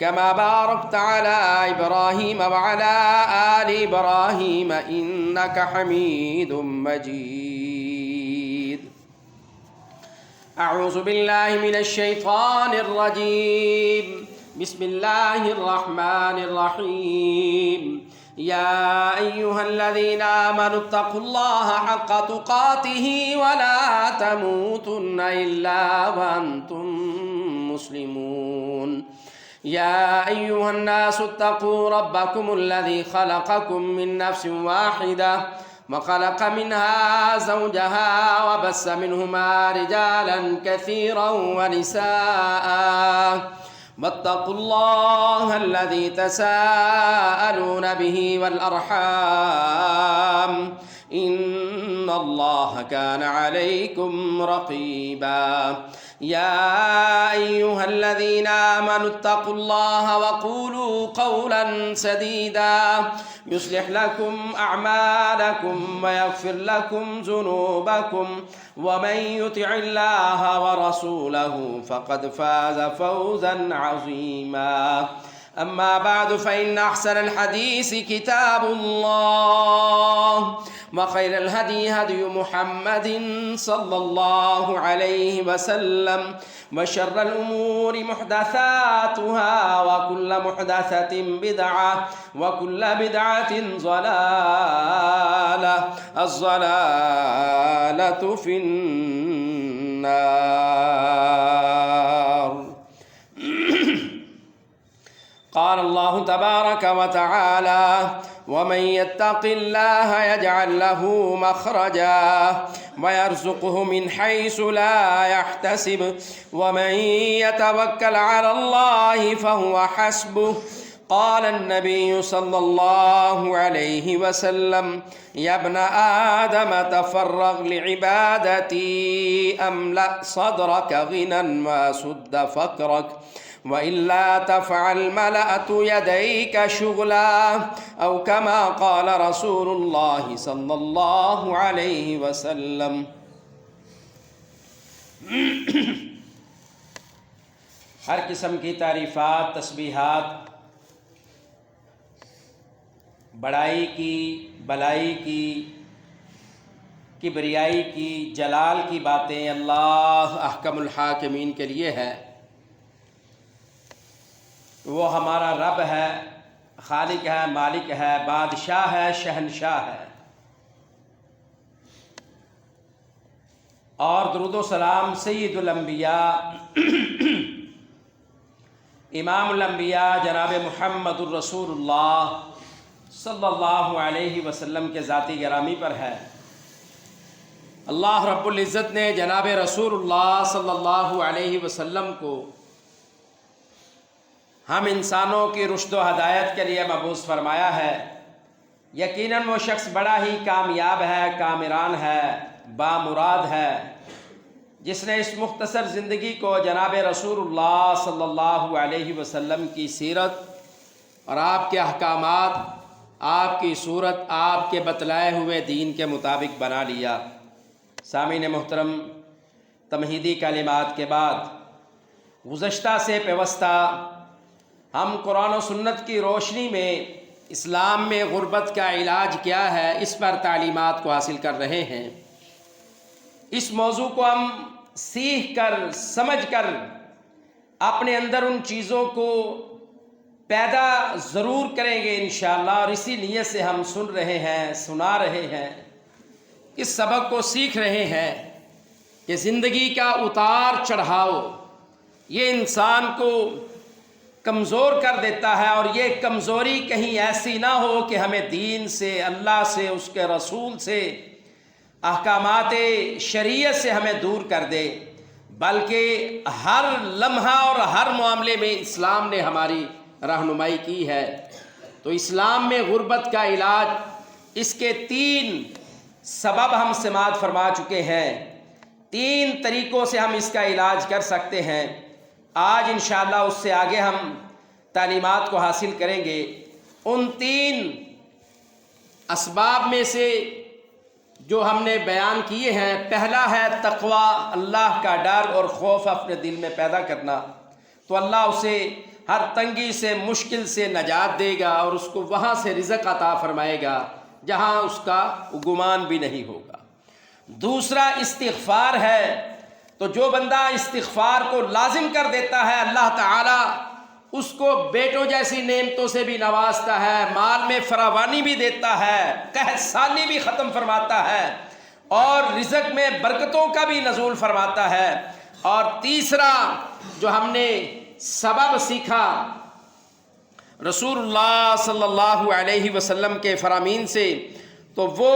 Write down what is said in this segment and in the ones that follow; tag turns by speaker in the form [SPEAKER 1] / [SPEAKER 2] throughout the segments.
[SPEAKER 1] كما باركت على إبراهيم وعلى آل إبراهيم إنك حميد مجيد. أعوذ بالله من الشيطان الرجيم. بسم الله الرحمن الرحيم. يا أيها الذين آمنوا اتقوا الله حق تقاته ولا تموتن إلا وأنتم مسلمون. يا أيها الناس اتقوا ربكم الذي خلقكم من نفس واحدة وخلق منها زوجها وبث منهما رجالا كثيرا ونساء واتقوا الله الذي تساءلون به والأرحام إن الله كان عليكم رقيبا. يا أيها الذين آمنوا اتقوا الله وقولوا قولا سديدا يصلح لكم أعمالكم ويغفر لكم ذنوبكم ومن يطع الله ورسوله فقد فاز فوزا عظيما. أما بعد فإن أحسن الحديث كتاب الله وخير الهدي هدي محمد صلى الله عليه وسلم وشر الأمور محدثاتها وكل محدثة بدعة وكل بدعة ضلالة الضلالة في النار. قال الله تبارك وتعالى ومن يتق الله يجعل له مخرجا ويرزقه من حيث لا يحتسب ومن يتوكل على الله فهو حسبه. قال النبي صلى الله عليه وسلم يا ابن آدم تفرغ لعبادتي أملأ صدرك غنى وسد فقرك وإلا تفعل ملأت يديك شغلا أو كما قال رسول الله صلى الله عليه وسلم. ہر قسم کی تعریفات، تسبیحات، بڑائی کی، بلائی کی، کبریائی کی، جلال کی باتیں اللہ احکم الحاکمین کے لیے ہے. وہ ہمارا رب ہے، خالق ہے، مالک ہے، بادشاہ ہے، شہنشاہ ہے. اور درود و سلام سید الانبیاء امام الانبیاء جناب محمد الرسول اللہ صلی اللہ علیہ وسلم کے ذاتی گرامی پر ہے. اللہ رب العزت نے جناب رسول اللہ صلی اللہ علیہ وسلم کو ہم انسانوں کی رشد و ہدایت کے لیے مبعوث فرمایا ہے. یقیناً وہ شخص بڑا ہی کامیاب ہے، کامران ہے، بامراد ہے جس نے اس مختصر زندگی کو جناب رسول اللہ صلی اللہ علیہ وسلم کی سیرت اور آپ کے احکامات، آپ کی صورت، آپ کے بتلائے ہوئے دین کے مطابق بنا لیا. سامعین محترم، تمہیدی کلمات کے بعد گزشتہ سے پیوستہ ہم قرآن و سنت کی روشنی میں اسلام میں غربت کا علاج کیا ہے اس پر تعلیمات کو حاصل کر رہے ہیں. اس موضوع کو ہم سیکھ کر، سمجھ کر اپنے اندر ان چیزوں کو پیدا ضرور کریں گے انشاءاللہ، اور اسی نیت سے ہم سن رہے ہیں، سنا رہے ہیں، اس سبق کو سیکھ رہے ہیں کہ زندگی کا اتار چڑھاؤ یہ انسان کو کمزور کر دیتا ہے، اور یہ کمزوری کہیں ایسی نہ ہو کہ ہمیں دین سے، اللہ سے، اس کے رسول سے، احکامات شریعت سے ہمیں دور کر دے، بلکہ ہر لمحہ اور ہر معاملے میں اسلام نے ہماری رہنمائی کی ہے. تو اسلام میں غربت کا علاج، اس کے 3 سبب ہم سماعت فرما چکے ہیں. 3 طریقوں سے ہم اس کا علاج کر سکتے ہیں. آج انشاءاللہ اس سے آگے ہم تعلیمات کو حاصل کریں گے. ان 3 اسباب میں سے جو ہم نے بیان کیے ہیں، پہلا ہے تقوی، اللہ کا ڈر اور خوف اپنے دل میں پیدا کرنا. تو اللہ اسے ہر تنگی سے مشکل سے نجات دے گا اور اس کو وہاں سے رزق عطا فرمائے گا جہاں اس کا گمان بھی نہیں ہوگا۔ دوسرا استغفار ہے، تو جو بندہ استغفار کو لازم کر دیتا ہے اللہ تعالیٰ اس کو بیٹوں جیسی نعمتوں سے بھی نوازتا ہے، مال میں فراوانی بھی دیتا ہے، قحط سالی بھی ختم فرماتا ہے اور رزق میں برکتوں کا بھی نزول فرماتا ہے۔ اور تیسرا جو ہم نے سبب سیکھا رسول اللہ صلی اللہ علیہ وسلم کے فرامین سے، تو وہ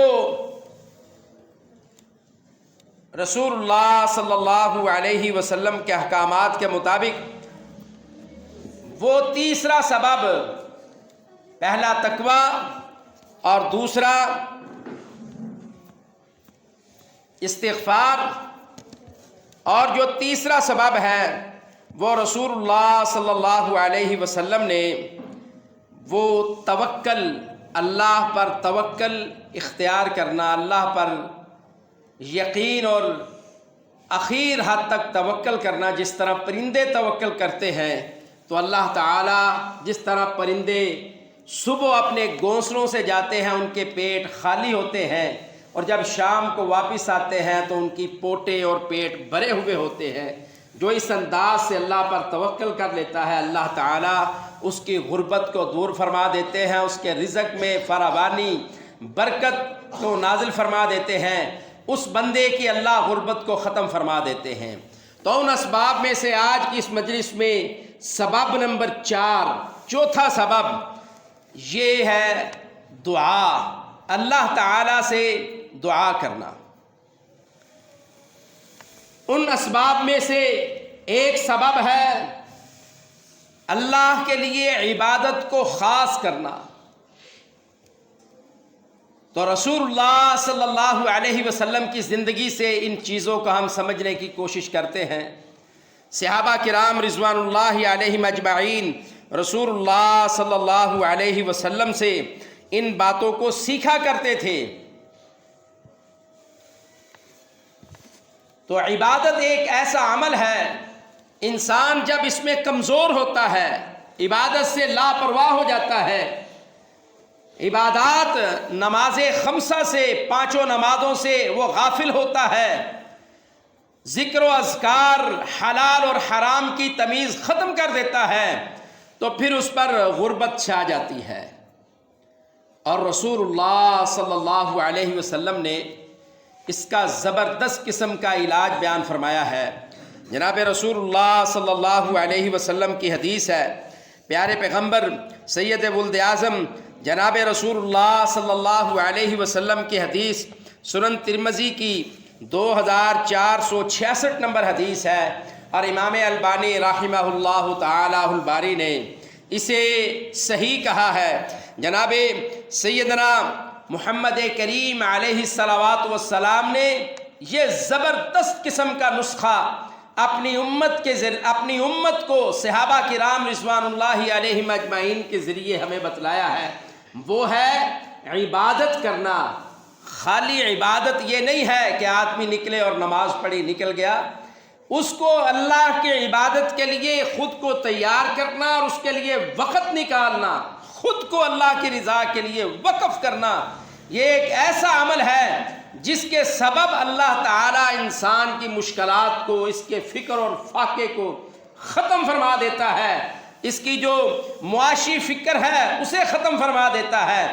[SPEAKER 1] رسول اللہ صلی اللہ علیہ وسلم کے احکامات کے مطابق وہ تیسرا سبب، پہلا تقویٰ اور دوسرا استغفار، اور جو تیسرا سبب ہے وہ رسول اللہ صلی اللہ علیہ وسلم نے وہ توکل، اللہ پر توکل اختیار کرنا، اللہ پر یقین اور اخیر حد تک توکل کرنا۔ جس طرح پرندے توکل کرتے ہیں تو اللہ تعالیٰ جس طرح پرندے صبح اپنے گھونسلوں سے جاتے ہیں ان کے پیٹ خالی ہوتے ہیں اور جب شام کو واپس آتے ہیں تو ان کی پوٹے اور پیٹ بھرے ہوئے ہوتے ہیں، جو اس انداز سے اللہ پر توکل کر لیتا ہے اللہ تعالیٰ اس کی غربت کو دور فرما دیتے ہیں، اس کے رزق میں فراوانی برکت کو نازل فرما دیتے ہیں، اس بندے کی اللہ غربت کو ختم فرما دیتے ہیں۔ تو ان اسباب میں سے آج کی اس مجلس میں سبب نمبر 4، چوتھا سبب یہ ہے دعا، اللہ تعالیٰ سے دعا کرنا۔ ان اسباب میں سے ایک سبب ہے اللہ کے لیے عبادت کو خاص کرنا۔ تو رسول اللہ صلی اللہ علیہ وسلم کی زندگی سے ان چیزوں کو ہم سمجھنے کی کوشش کرتے ہیں۔ صحابہ کرام رضوان اللہ علیہم اجمعین رسول اللہ صلی اللہ علیہ وسلم سے ان باتوں کو سیکھا کرتے تھے۔ تو عبادت ایک ایسا عمل ہے، انسان جب اس میں کمزور ہوتا ہے، عبادت سے لاپرواہ ہو جاتا ہے، عبادات نماز خمسہ سے، پانچوں نمازوں سے وہ غافل ہوتا ہے، ذکر و اذکار حلال اور حرام کی تمیز ختم کر دیتا ہے، تو پھر اس پر غربت چھا جاتی ہے۔ اور رسول اللہ صلی اللہ علیہ وسلم نے اس کا زبردست قسم کا علاج بیان فرمایا ہے۔ جناب رسول اللہ صلی اللہ علیہ وسلم کی حدیث ہے، پیارے پیغمبر سید ولد اعظم جناب رسول اللہ صلی اللہ علیہ وسلم کی حدیث سنن ترمذی کی 2466 نمبر حدیث ہے، اور امام البانی رحمہ اللہ تعالی الباری نے اسے صحیح کہا ہے۔ جناب سیدنا محمد کریم علیہ الصلوات والسلام نے یہ زبردست قسم کا نسخہ اپنی امت کو صحابہ کرام رضوان اللہ علیہم اجمعین کے ذریعے ہمیں بتلایا ہے، وہ ہے عبادت کرنا۔ خالی عبادت یہ نہیں ہے کہ آدمی نکلے اور نماز پڑھی نکل گیا، اس کو اللہ کے عبادت کے لیے خود کو تیار کرنا اور اس کے لیے وقت نکالنا، خود کو اللہ کی رضا کے لیے وقف کرنا، یہ ایک ایسا عمل ہے جس کے سبب اللہ تعالیٰ انسان کی مشکلات کو، اس کے فکر اور فاقے کو ختم فرما دیتا ہے، اس کی جو معاشی فکر ہے اسے ختم فرما دیتا ہے۔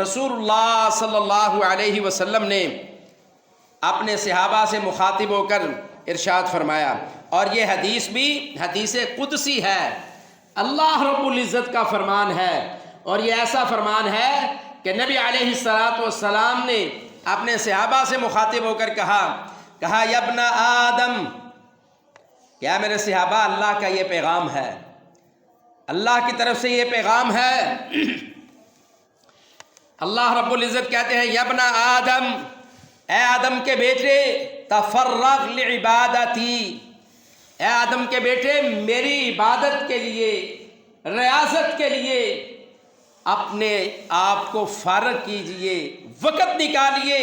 [SPEAKER 1] رسول اللہ صلی اللہ علیہ وسلم نے اپنے صحابہ سے مخاطب ہو کر ارشاد فرمایا، اور یہ حدیث بھی حدیث قدسی ہے، اللہ رب العزت کا فرمان ہے، اور یہ ایسا فرمان ہے کہ نبی علیہ الصلوۃ والسلام نے اپنے صحابہ سے مخاطب ہو کر کہا یا ابن آدم، کیا میرے صحابہ اللہ کا یہ پیغام ہے، اللہ کی طرف سے یہ پیغام ہے۔ اللہ رب العزت کہتے ہیں یا ابن آدم، اے آدم کے بیٹے، تفرغ لعبادتی، اے آدم کے بیٹے میری عبادت کے لیے، ریاضت کے لیے اپنے آپ کو فارغ کیجئے، وقت نکالیے،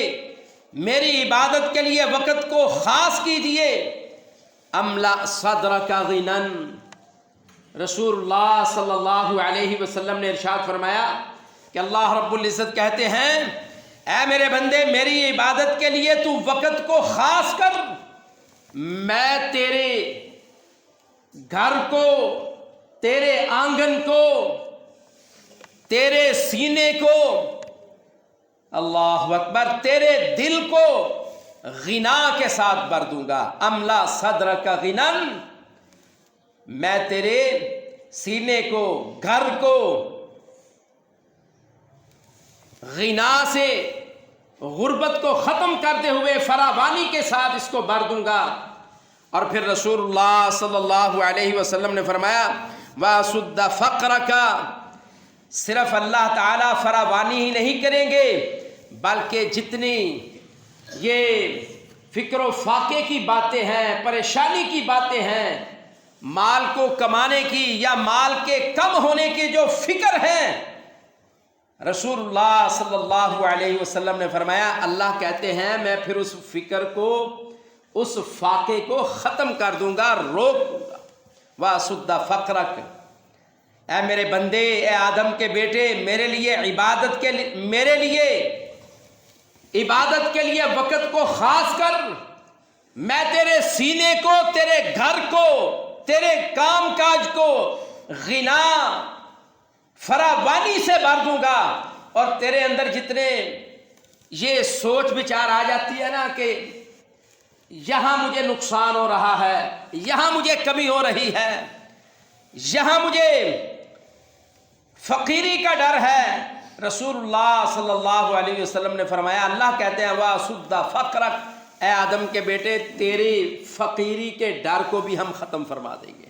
[SPEAKER 1] میری عبادت کے لیے وقت کو خاص کیجئے۔ املا صدرک غنن، رسول اللہ صلی اللہ علیہ وسلم نے ارشاد فرمایا کہ اللہ رب العزت کہتے ہیں اے میرے بندے میری عبادت کے لیے تو وقت کو خاص کر، میں تیرے گھر کو، تیرے آنگن کو، تیرے سینے کو، اللہ اکبر، تیرے دل کو غنا کے ساتھ بھر دوں گا۔ املا صدرک غنا، میں تیرے سینے کو، گھر کو غنا سے، غربت کو ختم کرتے ہوئے فراوانی کے ساتھ اس کو بھر دوں گا۔ اور پھر رسول اللہ صلی اللہ علیہ وسلم نے فرمایا وَأَسُدَّ فَقْرَكَ، صرف اللہ تعالیٰ فراوانی ہی نہیں کریں گے بلکہ جتنی یہ فکر و فاقے کی باتیں ہیں، پریشانی کی باتیں ہیں، مال کو کمانے کی یا مال کے کم ہونے کی جو فکر ہے، رسول اللہ صلی اللہ علیہ وسلم نے فرمایا اللہ کہتے ہیں میں پھر اس فکر کو، اس فاقے کو ختم کر دوں گا، روک دوں گا۔ وَأَسُدَّ فَقْرَكَ، اے میرے بندے، اے آدم کے بیٹے، میرے لیے عبادت کے لیے وقت کو خاص کر، میں تیرے سینے کو، تیرے گھر کو، تیرے کام کاج کو غنا، فراوانی سے بھر دوں گا۔ اور تیرے اندر جتنے یہ سوچ بچار آ جاتی ہے نا کہ یہاں مجھے نقصان ہو رہا ہے، یہاں مجھے کمی ہو رہی ہے، یہاں مجھے فقیری کا ڈر ہے، رسول اللہ صلی اللہ علیہ وسلم نے فرمایا اللہ کہتے ہیں وَأَسُدَّ فَقْرَكَ، اے آدم کے بیٹے تیری فقیری کے ڈر کو بھی ہم ختم فرما دیں گے۔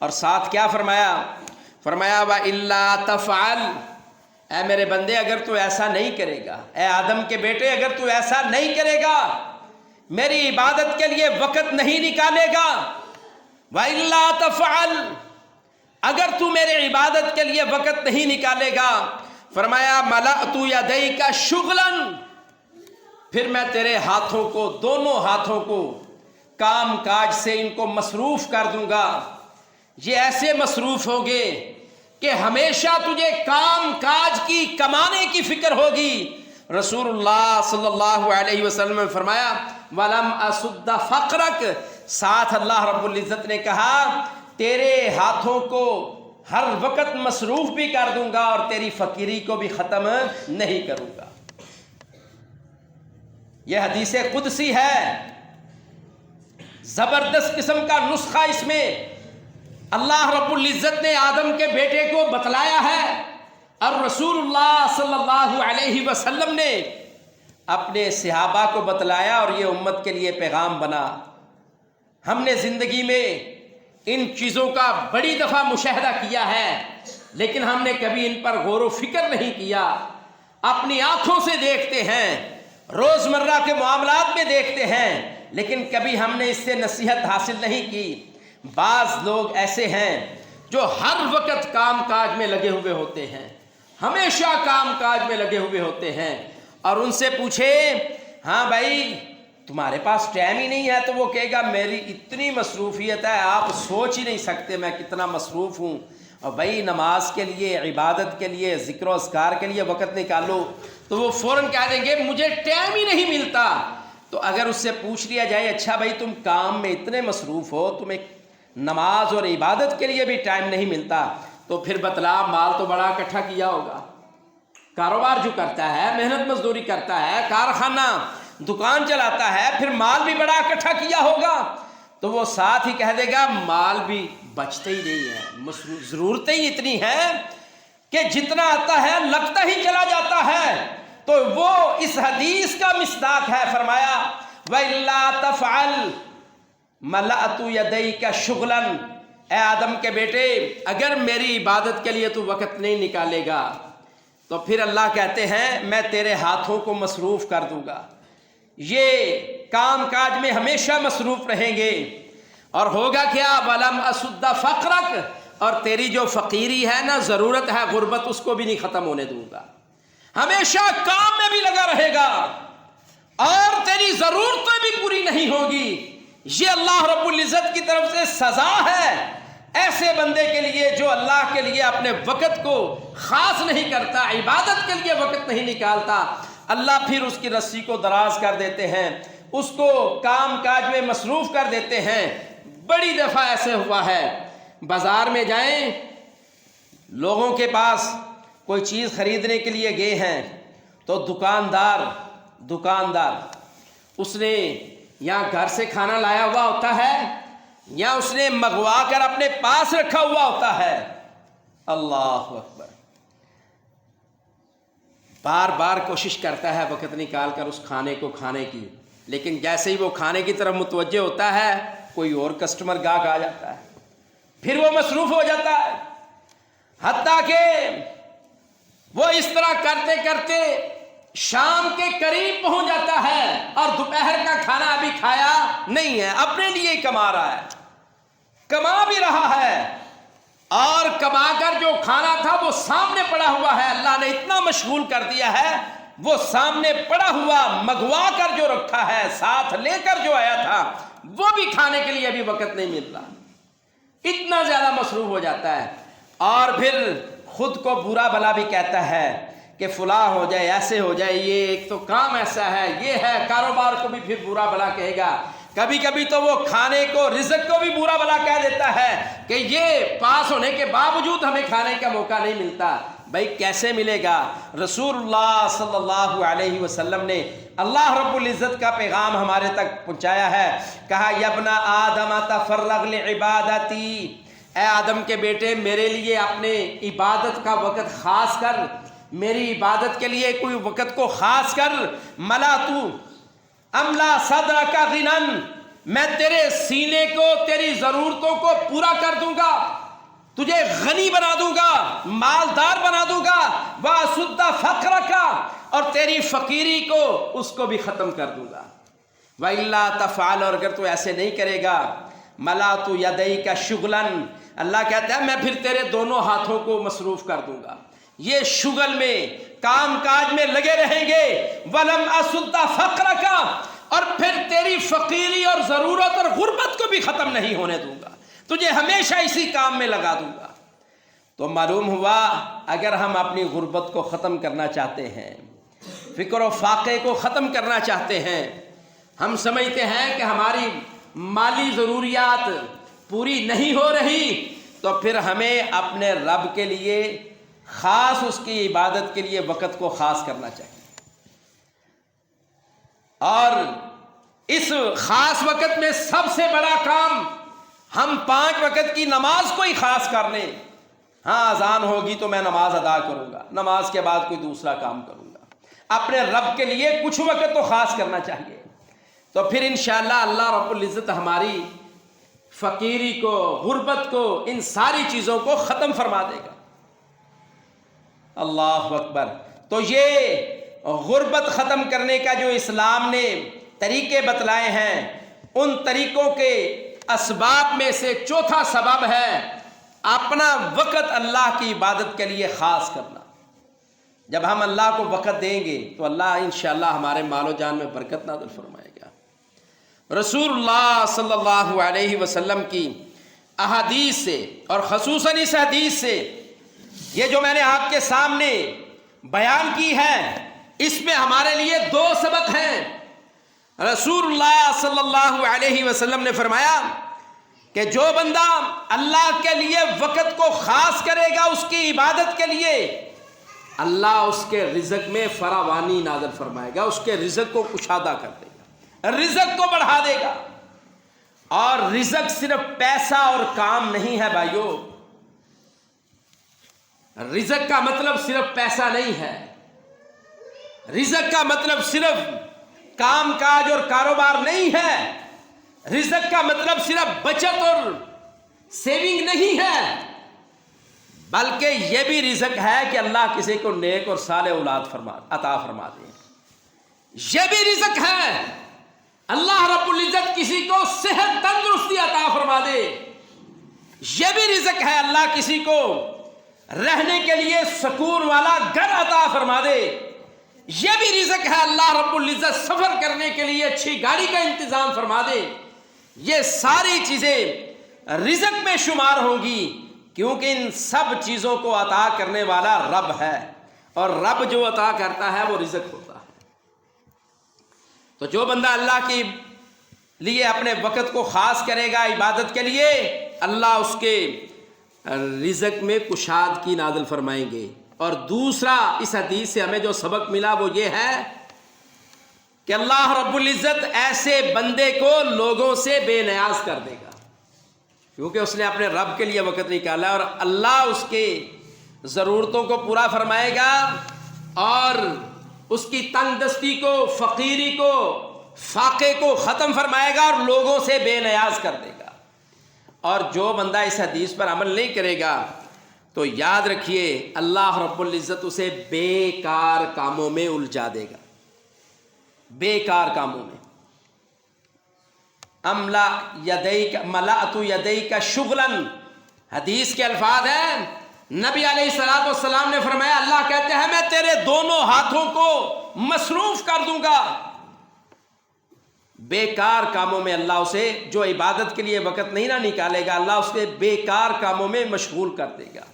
[SPEAKER 1] اور ساتھ کیا فرمایا؟ فرمایا وَإِلَّا تَفْعَلْ، اے میرے بندے اگر تو ایسا نہیں کرے گا، اے آدم کے بیٹے اگر تو ایسا نہیں کرے گا، میری عبادت کے لیے وقت نہیں نکالے گا، وَإِلَّا تَفْعَلْ، اگر تو میرے عبادت کے لیے وقت نہیں نکالے گا، فرمایا مَلَأْتُ يَدَيْكَ شُغْلًا، پھر میں تیرے ہاتھوں کو، دونوں ہاتھوں کو کام کاج سے ان کو مصروف کر دوں گا۔ یہ ایسے مصروف ہوگے کہ ہمیشہ تجھے کام کاج کی، کمانے کی فکر ہوگی۔ رسول اللہ صلی اللہ علیہ وسلم نے فرمایا وَلَمْ أَسُدَّ فَقْرَكَ، ساتھ اللہ رب العزت نے کہا تیرے ہاتھوں کو ہر وقت مصروف بھی کر دوں گا اور تیری فقیری کو بھی ختم نہیں کروں گا۔ یہ حدیث قدسی ہے، زبردست قسم کا نسخہ اس میں اللہ رب العزت نے آدم کے بیٹے کو بتلایا ہے، اور رسول اللہ صلی اللہ علیہ وسلم نے اپنے صحابہ کو بتلایا، اور یہ امت کے لیے پیغام بنا۔ ہم نے زندگی میں ان چیزوں کا بڑی دفعہ مشاہدہ کیا ہے، لیکن ہم نے کبھی ان پر غور و فکر نہیں کیا۔ اپنی آنکھوں سے دیکھتے ہیں، روزمرہ کے معاملات میں دیکھتے ہیں، لیکن کبھی ہم نے اس سے نصیحت حاصل نہیں کی۔ بعض لوگ ایسے ہیں جو ہر وقت کام کاج میں لگے ہوئے ہوتے ہیں، ہمیشہ کام کاج میں لگے ہوئے ہوتے ہیں، اور ان سے پوچھے ہاں بھائی تمہارے پاس ٹائم ہی نہیں ہے، تو وہ کہے گا میری اتنی مصروفیت ہے آپ سوچ ہی نہیں سکتے میں کتنا مصروف ہوں۔ اور بھائی نماز کے لیے، عبادت کے لیے، ذکر و اذکار کے لیے وقت نکالو، تو وہ فوراً کہہ دیں گے مجھے ٹائم ہی نہیں ملتا۔ تو اگر اس سے پوچھ لیا جائے اچھا بھائی تم کام میں اتنے مصروف ہو، تمہیں نماز اور عبادت کے لیے بھی ٹائم نہیں ملتا، تو پھر بتلا مال تو بڑا اکٹھا کیا ہوگا، کاروبار جو کرتا ہے، محنت مزدوری کرتا ہے، کارخانہ دکان چلاتا ہے، پھر مال بھی بڑا اکٹھا کیا ہوگا۔ تو وہ ساتھ ہی کہہ دے گا مال بھی بچتے ہی نہیں ہے، ضرورتیں ہی اتنی ہیں کہ جتنا آتا ہے لگتا ہی چلا جاتا ہے۔ تو وہ اس حدیث کا مصداق ہے، فرمایا وَإِلَّا تَفْعَلْ مَلَأْتُ يَدَيْكَ شُغْلًا، اے آدم کے بیٹے اگر میری عبادت کے لیے تو وقت نہیں نکالے گا تو پھر اللہ کہتے ہیں میں تیرے ہاتھوں کو مصروف کر دوں گا، یہ کام کاج میں ہمیشہ مصروف رہیں گے، اور ہوگا کیا وَلَمْ أَسُدَّ فَقْرَكَ، اور تیری جو فقیری ہے نا، ضرورت ہے، غربت، اس کو بھی نہیں ختم ہونے دوں گا، ہمیشہ کام میں بھی لگا رہے گا اور تیری ضرورتیں بھی پوری نہیں ہوگی۔ یہ اللہ رب العزت کی طرف سے سزا ہے ایسے بندے کے لیے جو اللہ کے لیے اپنے وقت کو خاص نہیں کرتا، عبادت کے لیے وقت نہیں نکالتا، اللہ پھر اس کی رسی کو دراز کر دیتے ہیں، اس کو کام کاج میں مصروف کر دیتے ہیں۔ بڑی دفعہ ایسے ہوا ہے، بازار میں جائیں، لوگوں کے پاس کوئی چیز خریدنے کے لیے گئے ہیں تو دکاندار اس نے یا گھر سے کھانا لایا ہوا ہوتا ہے یا اس نے منگوا کر اپنے پاس رکھا ہوا ہوتا ہے۔ اللہ اکبر، بار بار کوشش کرتا ہے وقت نکال کر اس کھانے کو کھانے کی، لیکن جیسے ہی وہ کھانے کی طرف متوجہ ہوتا ہے کوئی اور کسٹمر گاہک آ جاتا ہے، پھر وہ مصروف ہو جاتا ہے، حتیٰ کہ وہ اس طرح کرتے کرتے شام کے قریب پہنچ جاتا ہے اور دوپہر کا کھانا ابھی کھایا نہیں ہے، اپنے لیے ہی کما رہا ہے، کما بھی رہا ہے، اور کما کر جو کھانا تھا وہ سامنے پڑا ہوا ہے، اللہ نے اتنا مشغول کر دیا ہے، وہ سامنے پڑا ہوا منگوا کر جو رکھا ہے، ساتھ لے کر جو آیا تھا، وہ بھی کھانے کے لیے ابھی وقت نہیں مل رہا، اتنا زیادہ مصروف ہو جاتا ہے، اور پھر خود کو برا بھلا بھی کہتا ہے کہ فلاں ہو جائے، ایسے ہو جائے، یہ ایک تو کام ایسا ہے، یہ ہے، کاروبار کو بھی پھر برا بھلا کہے گا، کبھی کبھی تو وہ کھانے کو، رزق کو بھی برا بھلا کہہ دیتا ہے کہ یہ پاس ہونے کے باوجود ہمیں کھانے کا موقع نہیں ملتا۔ بھائی کیسے ملے گا؟ رسول اللہ صلی اللہ علیہ وسلم نے اللہ رب العزت کا پیغام ہمارے تک پہنچایا ہے، کہا یا ابن آدم تفرغ لعبادتی، اے آدم کے بیٹے میرے لیے اپنے عبادت کا وقت خاص کر، میری عبادت کے لیے کوئی وقت کو خاص کر، ملا تو املا صدرک غنن، میں تیرے سینے کو، تیری ضرورتوں کو پورا کر دوں گا، تجھے غنی بنا دوں گا، مالدار بنا دوں گا، واسد فقرک، اور تیری فقیری کو اس کو بھی ختم کر دوں گا، وَإِلَّا تَفْعَلْ، اور اگر تو ایسے نہیں کرے گا، مَلَأْتُ يَدَيْكَ شُغْلًا، اللہ کہتا ہے میں پھر تیرے دونوں ہاتھوں کو مصروف کر دوں گا، یہ شغل میں، کام کاج میں لگے رہیں گے، وَلَمْ أَسُدَّ فَقْرَكَ، اور پھر تیری فقیری اور ضرورت اور غربت کو بھی ختم نہیں ہونے دوں گا، تجھے ہمیشہ اسی کام میں لگا دوں گا۔ تو معلوم ہوا اگر ہم اپنی غربت کو ختم کرنا چاہتے ہیں، فکر و فاقے کو ختم کرنا چاہتے ہیں، ہم سمجھتے ہیں کہ ہماری مالی ضروریات پوری نہیں ہو رہی، تو پھر ہمیں اپنے رب کے لیے خاص اس کی عبادت کے لیے وقت کو خاص کرنا چاہیے، اور اس خاص وقت میں سب سے بڑا کام ہم 5 وقت کی نماز کو ہی خاص کر لیں۔ ہاں اذان ہوگی تو میں نماز ادا کروں گا، نماز کے بعد کوئی دوسرا کام کروں گا، اپنے رب کے لیے کچھ وقت تو خاص کرنا چاہیے، تو پھر انشاءاللہ اللہ رب العزت ہماری فقیری کو، غربت کو، ان ساری چیزوں کو ختم فرما دے گا۔ اللہ اکبر۔ تو یہ غربت ختم کرنے کا جو اسلام نے طریقے بتلائے ہیں، ان طریقوں کے اسباب میں سے چوتھا سبب ہے اپنا وقت اللہ کی عبادت کے لیے خاص کرنا۔ جب ہم اللہ کو وقت دیں گے تو اللہ انشاءاللہ ہمارے مال و جان میں برکت نازل فرمائے گا۔ رسول اللہ صلی اللہ علیہ وسلم کی احادیث سے، اور خصوصاً اس حدیث سے، یہ جو میں نے آپ کے سامنے بیان کی ہے، اس میں ہمارے لیے 2 سبق ہیں۔ رسول اللہ صلی اللہ علیہ وسلم نے فرمایا کہ جو بندہ اللہ کے لیے وقت کو خاص کرے گا اس کی عبادت کے لیے، اللہ اس کے رزق میں فراوانی نازل فرمائے گا، اس کے رزق کو کشادہ کر دے گا، رزق کو بڑھا دے گا۔ اور رزق صرف پیسہ اور کام نہیں ہے بھائیو، رزق کا مطلب صرف پیسہ نہیں ہے، رزق کا مطلب صرف کام کاج اور کاروبار نہیں ہے، رزق کا مطلب صرف بچت اور سیونگ نہیں ہے، بلکہ یہ بھی رزق ہے کہ اللہ کسی کو نیک اور صالح اولاد عطا فرما دے، یہ بھی رزق ہے اللہ رب العزت کسی کو صحت تندرستی عطا فرما دے، یہ بھی رزق ہے اللہ کسی کو رہنے کے لیے سکون والا گھر عطا فرما دے، یہ بھی رزق ہے اللہ رب العزت سفر کرنے کے لیے اچھی گاڑی کا انتظام فرما دے۔ یہ ساری چیزیں رزق میں شمار ہوں گی، کیونکہ ان سب چیزوں کو عطا کرنے والا رب ہے، اور رب جو عطا کرتا ہے وہ رزق ہوتا ہے۔ تو جو بندہ اللہ کے لیے اپنے وقت کو خاص کرے گا عبادت کے لیے، اللہ اس کے رزق میں کشادگی نازل فرمائیں گے۔ اور دوسرا اس حدیث سے ہمیں جو سبق ملا وہ یہ ہے کہ اللہ رب العزت ایسے بندے کو لوگوں سے بے نیاز کر دے گا، کیونکہ اس نے اپنے رب کے لیے وقت نکالا ہے، اور اللہ اس کے ضرورتوں کو پورا فرمائے گا، اور اس کی تنگ دستی کو، فقیری کو، فاقے کو ختم فرمائے گا، اور لوگوں سے بے نیاز کر دے گا۔ اور جو بندہ اس حدیث پر عمل نہیں کرے گا تو یاد رکھیے اللہ رب العزت اسے بیکار کاموں میں الجھا دے گا، بیکار کاموں میں۔ ملأت یدیک شغلا، حدیث کے الفاظ ہیں، نبی علیہ الصلوۃ والسلام نے فرمایا، اللہ کہتے ہیں میں تیرے دونوں ہاتھوں کو مصروف کر دوں گا۔ بیکار کاموں میں اللہ اسے، جو عبادت کے لیے وقت نہیں نہ نکالے گا، اللہ اسے بیکار کاموں میں مشغول کر دے گا۔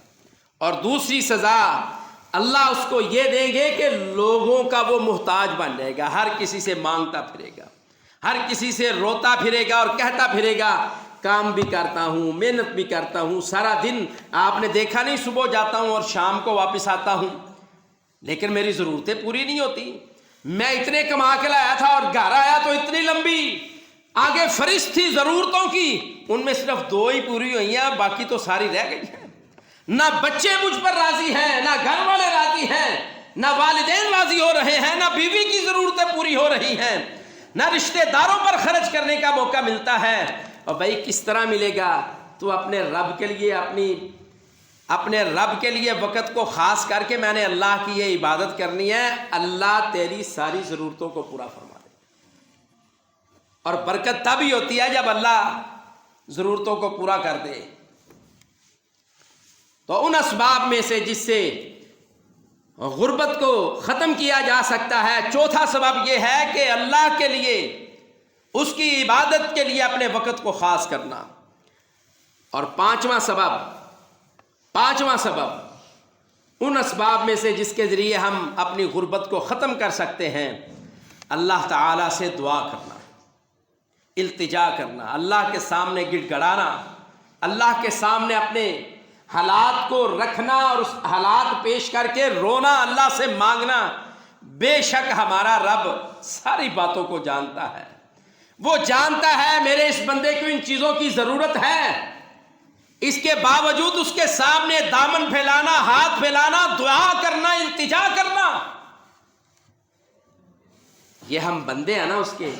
[SPEAKER 1] اور دوسری سزا اللہ اس کو یہ دیں گے کہ لوگوں کا وہ محتاج بن جائے گا، ہر کسی سے مانگتا پھرے گا، ہر کسی سے روتا پھرے گا اور کہتا پھرے گا کام بھی کرتا ہوں، محنت بھی کرتا ہوں، سارا دن آپ نے دیکھا نہیں، صبح جاتا ہوں اور شام کو واپس آتا ہوں، لیکن میری ضرورتیں پوری نہیں ہوتی۔ میں اتنے کما کے لایا تھا اور گھر آیا تو اتنی لمبی آگے فہرست تھی ضرورتوں کی، ان میں صرف 2 ہی پوری ہوئی ہیں، باقی تو ساری رہ گئی ہیں۔ نہ بچے مجھ پر راضی ہیں، نہ گھر والے راضی ہیں، نہ والدین راضی ہو رہے ہیں، نہ بیوی کی ضرورتیں پوری ہو رہی ہیں، نہ رشتہ داروں پر خرچ کرنے کا موقع ملتا ہے۔ اور بھائی کس طرح ملے گا؟ تو اپنے رب کے لیے، اپنے رب کے لیے وقت کو خاص کر کے میں نے اللہ کی یہ عبادت کرنی ہے، اللہ تیری ساری ضرورتوں کو پورا فرما دے۔ اور برکت تب ہی ہوتی ہے جب اللہ ضرورتوں کو پورا کر دے۔ تو ان اسباب میں سے جس سے غربت کو ختم کیا جا سکتا ہے، چوتھا سبب یہ ہے کہ اللہ کے لیے، اس کی عبادت کے لیے اپنے وقت کو خاص کرنا۔ اور پانچواں سبب ان اسباب میں سے جس کے ذریعے ہم اپنی غربت کو ختم کر سکتے ہیں، اللہ تعالیٰ سے دعا کرنا، التجا کرنا، اللہ کے سامنے گڑ گڑانا، اللہ کے سامنے اپنے حالات کو رکھنا اور اس حالات پیش کر کے رونا، اللہ سے مانگنا۔ بے شک ہمارا رب ساری باتوں کو جانتا ہے، وہ جانتا ہے میرے اس بندے کو ان چیزوں کی ضرورت ہے، اس کے باوجود اس کے سامنے دامن پھیلانا، ہاتھ پھیلانا، دعا کرنا، التجا کرنا، یہ ہم بندے ہیں نا اس کے،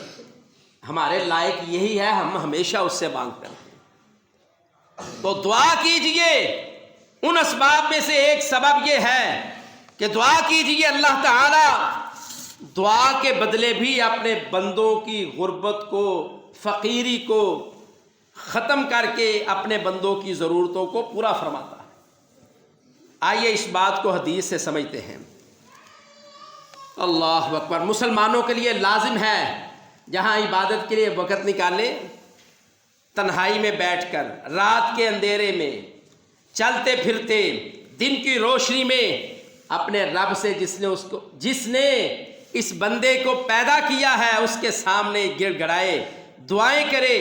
[SPEAKER 1] ہمارے لائق یہی ہے، ہم ہمیشہ اس سے مانگتے ہیں۔ تو دعا کیجئے۔ ان اسباب میں سے ایک سبب یہ ہے کہ دعا کیجئے، اللہ تعالی دعا کے بدلے بھی اپنے بندوں کی غربت کو، فقیری کو ختم کر کے اپنے بندوں کی ضرورتوں کو پورا فرماتا ہے۔ آئیے اس بات کو حدیث سے سمجھتے ہیں۔ اللہ اکبر۔ مسلمانوں کے لیے لازم ہے جہاں عبادت کے لیے وقت نکالے، تنہائی میں بیٹھ کر، رات کے اندھیرے میں، چلتے پھرتے، دن کی روشنی میں، اپنے رب سے جس نے اس بندے کو پیدا کیا ہے اس کے سامنے گڑ گڑائے، دعائیں کرے۔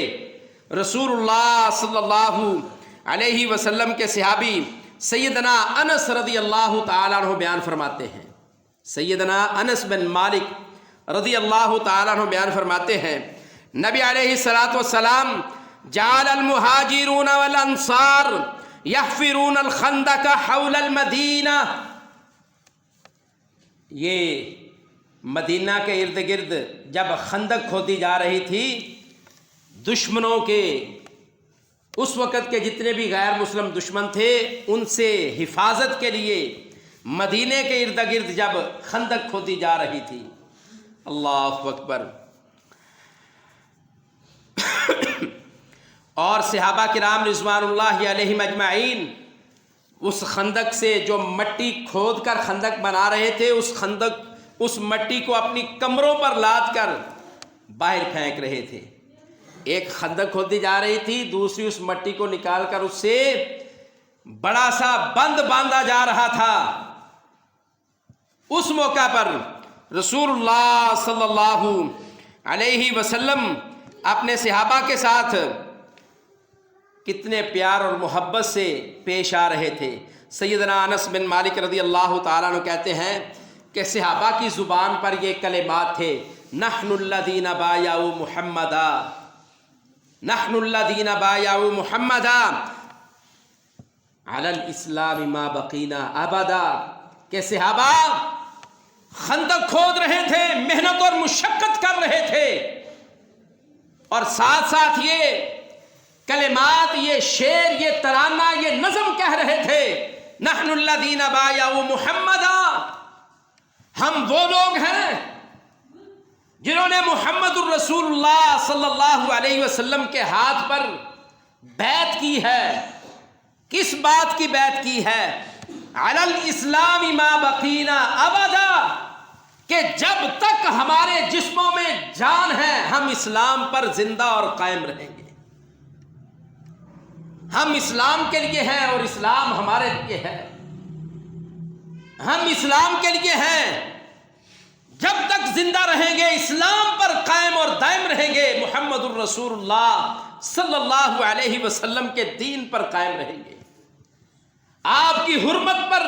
[SPEAKER 1] رسول اللہ صلی اللہ علیہ وسلم کے صحابی سیدنا انس رضی اللہ تعالیٰ عنہ بیان فرماتے ہیں، سیدنا انس بن مالک رضی اللہ تعالیٰ عنہ بیان فرماتے ہیں، نبی علیہ الصلوۃ والسلام جعل المہاجرون والانصار یحفرون الخندق حول المدینہ، یہ مدینہ کے ارد گرد جب خندق کھودی جا رہی تھی، دشمنوں کے، اس وقت کے جتنے بھی غیر مسلم دشمن تھے ان سے حفاظت کے لیے مدینے کے ارد گرد جب خندق کھودی جا رہی تھی۔ اللہ اکبر۔ اور صحابہ کرام رضوان اللہ علیہم اجمعین اس خندق سے جو مٹی کھود کر خندق بنا رہے تھے، اس مٹی کو اپنی کمروں پر لاد کر باہر پھینک رہے تھے۔ ایک خندق کھودی جا رہی تھی، دوسری اس مٹی کو نکال کر اس سے بڑا سا بند باندھا جا رہا تھا۔ اس موقع پر رسول اللہ صلی اللہ علیہ وسلم اپنے صحابہ کے ساتھ کتنے پیار اور محبت سے پیش آ رہے تھے۔ سیدنا انس بن مالک رضی اللہ تعالیٰ عنہ کہتے ہیں کہ صحابہ کی زبان پر یہ کلمات تھے، نحن الذین بایعوا محمدا، نحن الذین بایعوا محمدا علی الاسلام ما بقینا ابدا، کہ صحابہ خندق کھود رہے تھے، محنت اور مشقت کر رہے تھے، اور ساتھ ساتھ یہ کلمات، یہ شعر، یہ ترانہ، یہ نظم کہہ رہے تھے، نحن الذین بایعوا محمدا، ہم وہ لوگ ہیں جنہوں نے محمد الرسول اللہ صلی اللہ علیہ وسلم کے ہاتھ پر بیعت کی ہے۔ کس بات کی بیعت کی ہے؟ علی الاسلام ما بقینا ابدا، کہ جب تک ہمارے جسموں میں جان ہے ہم اسلام پر زندہ اور قائم رہیں گے۔ ہم اسلام کے لیے ہیں اور اسلام ہمارے لیے ہے، ہم اسلام کے لیے ہیں، جب تک زندہ رہیں گے اسلام پر قائم اور دائم رہیں گے، محمد الرسول اللہ صلی اللہ علیہ وسلم کے دین پر قائم رہیں گے، آپ کی حرمت پر،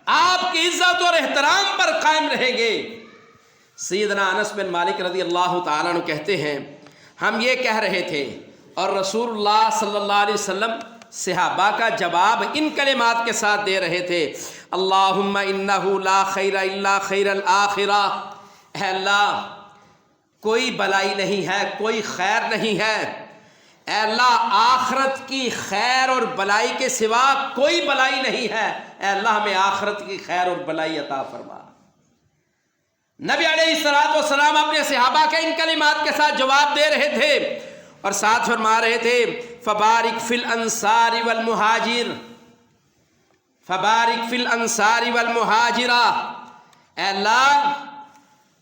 [SPEAKER 1] آپ کی عزت اور احترام پر قائم رہیں گے۔ سیدنا انس بن مالک رضی اللہ تعالیٰ عنہ کہتے ہیں ہم یہ کہہ رہے تھے اور رسول اللہ صلی اللہ علیہ وسلم صحابہ کا جواب ان کلمات کے ساتھ دے رہے تھے، اللہم انہ لا خیر الا خیر الآخرہ، اے اللہ کوئی بلائی نہیں ہے، کوئی خیر نہیں ہے، اے اللہ آخرت کی خیر اور بلائی کے سوا کوئی بلائی نہیں ہے، اے اللہ ہمیں آخرت کی خیر اور بلائی عطا فرما۔ نبی علیہ السلام اپنے صحابہ کے ان کلمات کے ساتھ جواب دے رہے تھے اور ساتھ فرما رہے تھے، فبارک فی الانصار والمہاجر، فبارک فی الانصار والمہاجرہ، اے اللہ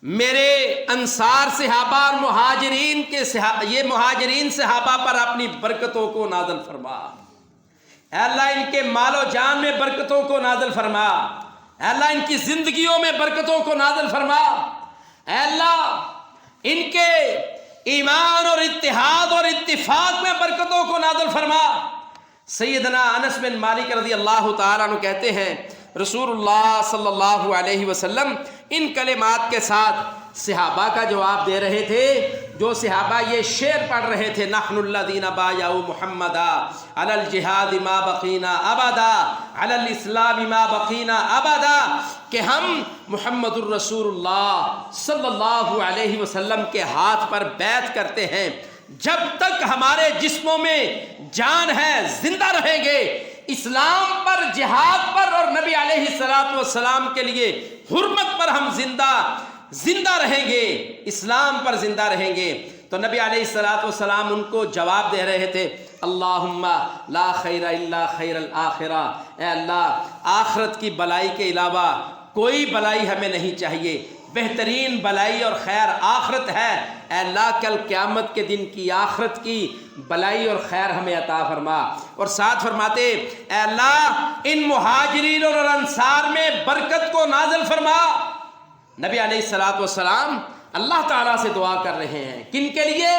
[SPEAKER 1] میرے انصار صحابہ اور مہاجرین کے یہ مہاجرین صحابہ پر اپنی برکتوں کو نازل فرما، اے اللہ ان کے مال و جان میں برکتوں کو نازل فرما، اے اللہ ان کی زندگیوں میں برکتوں کو نازل فرما، اے اللہ ان کے ایمان اور اتحاد اور اتفاق میں برکتوں کو نازل فرما۔ سیدنا انس بن مالک رضی اللہ تعالیٰ عنہ کہتے ہیں رسول اللہ صلی اللہ علیہ وسلم ان کلمات کے ساتھ صحابہ کا جواب دے رہے تھے، جو صحابہ یہ شعر پڑھ رہے تھے، نحن الذین بایعوا محمدا علی الجہاد ما بقینا ابدا علی الاسلام ما بقینا ابدا، کہ ہم محمد الرسول اللہ صلی اللہ علیہ وسلم کے ہاتھ پر بیعت کرتے ہیں، جب تک ہمارے جسموں میں جان ہے زندہ رہیں گے، اسلام پر، جہاد پر اور نبی علیہ السلام کے لیے حرمت پر ہم زندہ رہیں گے، اسلام پر زندہ رہیں گے۔ تو نبی علیہ السلام ان کو جواب دے رہے تھے، اللہم لا خیر الا خیر الآخرہ، اے اللہ آخرت کی بلائی کے علاوہ کوئی بلائی ہمیں نہیں چاہیے، بہترین بلائی اور خیر آخرت ہے، اے اللہ کل قیامت کے دن کی آخرت کی بلائی اور خیر ہمیں عطا فرما۔ اور ساتھ فرماتے، اے اللہ ان مہاجرین اور انصار میں برکت کو نازل فرما۔ نبی علیہ السلام اللہ تعالیٰ سے دعا کر رہے ہیں، کن کے لیے؟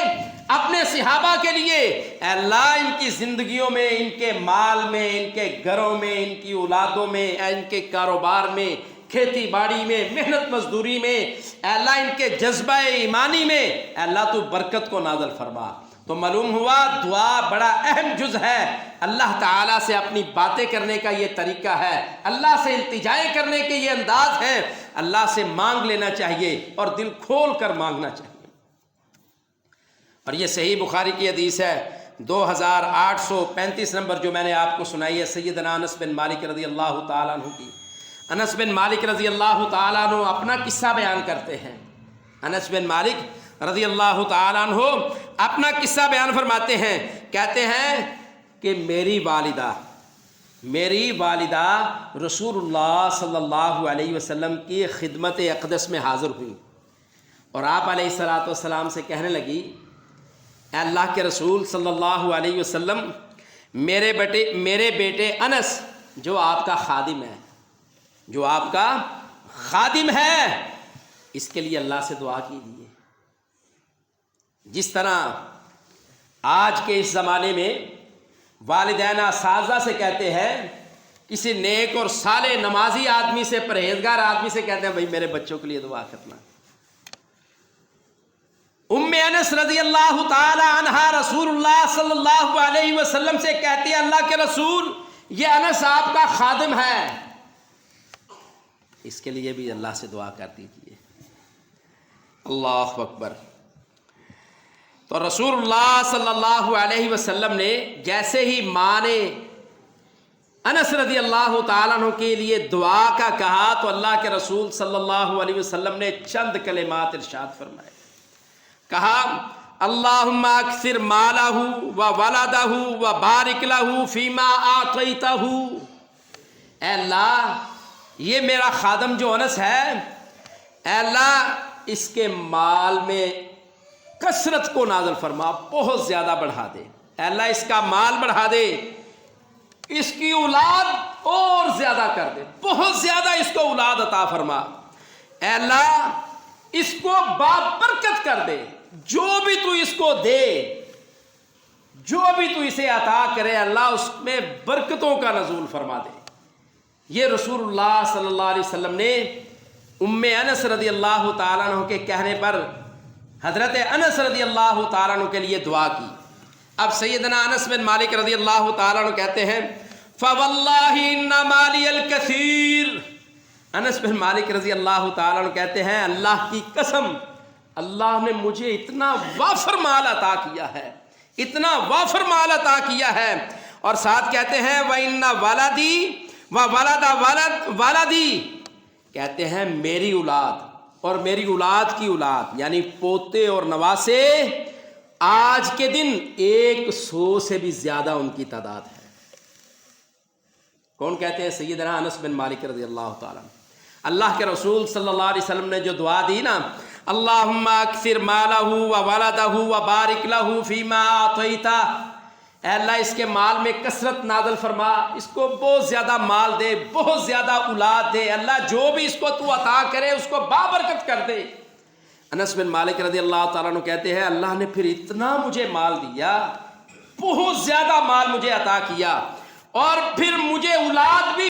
[SPEAKER 1] اپنے صحابہ کے لیے، اے اللہ ان کی زندگیوں میں، ان کے مال میں، ان کے گھروں میں، ان کی اولادوں میں، ان کے کاروبار میں، کھیتی باڑی میں، محنت مزدوری میں، اے اللہ ان کے جذبہ ایمانی میں، اے اللہ تو برکت کو نازل فرما۔ تو معلوم ہوا دعا بڑا اہم جز ہے، اللہ تعالیٰ سے اپنی باتیں کرنے کا یہ طریقہ ہے، اللہ سے التجائیں کرنے کے یہ انداز ہے، اللہ سے مانگ لینا چاہیے اور دل کھول کر مانگنا چاہیے۔ اور یہ صحیح بخاری کی حدیث ہے 2835 نمبر جو میں نے آپ کو سنائی ہے، سیدنا انس بن مالک رضی اللہ تعالیٰ عنہ کی۔ انس بن مالک رضی اللہ تعالیٰ عنہ اپنا قصہ بیان کرتے ہیں، انس بن مالک رضی اللہ تعالیٰ عنہ اپنا قصہ بیان فرماتے ہیں، کہتے ہیں کہ میری والدہ رسول اللہ صلی اللہ علیہ وسلم کی خدمت اقدس میں حاضر ہوئی اور آپ علیہ السلام سے کہنے لگی، اے اللہ کے رسول صلی اللہ علیہ وسلم میرے بیٹے انس جو آپ کا خادم ہے، جو آپ کا خادم ہے، اس کے لیے اللہ سے دعا کیجیے۔ جس طرح آج کے اس زمانے میں والدین اساتذہ سے کہتے ہیں، کسی نیک اور صالح نمازی آدمی سے، پرہیزگار آدمی سے کہتے ہیں بھائی میرے بچوں کے لیے دعا کرنا۔ ام انس رضی اللہ تعالی عنہا رسول اللہ صلی اللہ علیہ وسلم سے کہتی ہے اللہ کے رسول یہ انس آپ کا خادم ہے، اس کے لیے بھی اللہ سے دعا کر دیجیے۔ اللہ اکبر۔ تو رسول اللہ صلی اللہ علیہ وسلم نے جیسے ہی ماں نے انس رضی اللہ تعالیٰ عنہ کے لیے دعا کا کہا تو اللہ کے رسول صلی اللہ علیہ وسلم نے چند کلمات ارشاد فرمائے، کہا اللہم اکثر مالہ و ولدہ و بارک لہ فیما آتیتہ۔ اے اللہ یہ میرا خادم جو انس ہے، اے اللہ اس کے مال میں کثرت کو نازل فرما، بہت زیادہ بڑھا دے، اے اللہ اس کا مال بڑھا دے، اس کی اولاد اور زیادہ کر دے، بہت زیادہ اس کو اولاد عطا فرما، اے اللہ اس کو بابرکت کر دے، جو بھی تو اس کو دے، جو بھی تو اسے عطا کرے اللہ اس میں برکتوں کا نزول فرما دے۔ یہ رسول اللہ صلی اللہ علیہ وسلم نے ام انس رضی اللہ تعالیٰ عنہ کے کہنے پر حضرت انس رضی اللہ تعالیٰ عنہ کے لیے دعا کی۔ اب سیدنا انس بن مالک رضی اللہ تعالیٰ عنہ کہتے ہیں فواللہ ان مالی الکثیر، انس بن مالک رضی اللہ تعالیٰ عنہ کہتے ہیں اللہ کی قسم اللہ نے مجھے اتنا وافر مال عطا کیا ہے، اتنا وافر مال عطا کیا ہے، اور ساتھ کہتے ہیں وَإِنَّ وَلَدِي وَوَلَدَ وَلَدِي، کہتے ہیں میری اولاد اور میری اولاد کی اولاد یعنی پوتے اور نواسے آج کے دن 100 سے بھی زیادہ ان کی تعداد ہے۔ کون کہتے ہیں؟ سیدنا انس بن مالک رضی اللہ تعالیٰ عنہ۔ اللہ کے رسول صلی اللہ علیہ وسلم نے جو دعا دی نا، اللہم اکثر مالہ و ولدہ و بارک لہ فیما آتیتہ، اے اللہ اس کے مال میں کثرت نازل فرما، اس کو بہت زیادہ مال دے، بہت زیادہ اولاد دے، اللہ جو بھی اس کو تو عطا کرے اس کو بابرکت کر دے۔ انس بن مالک رضی اللہ تعالیٰ عنہ کہتے ہیں اللہ نے پھر اتنا مجھے مال دیا، بہت زیادہ مال مجھے عطا کیا، اور پھر مجھے اولاد بھی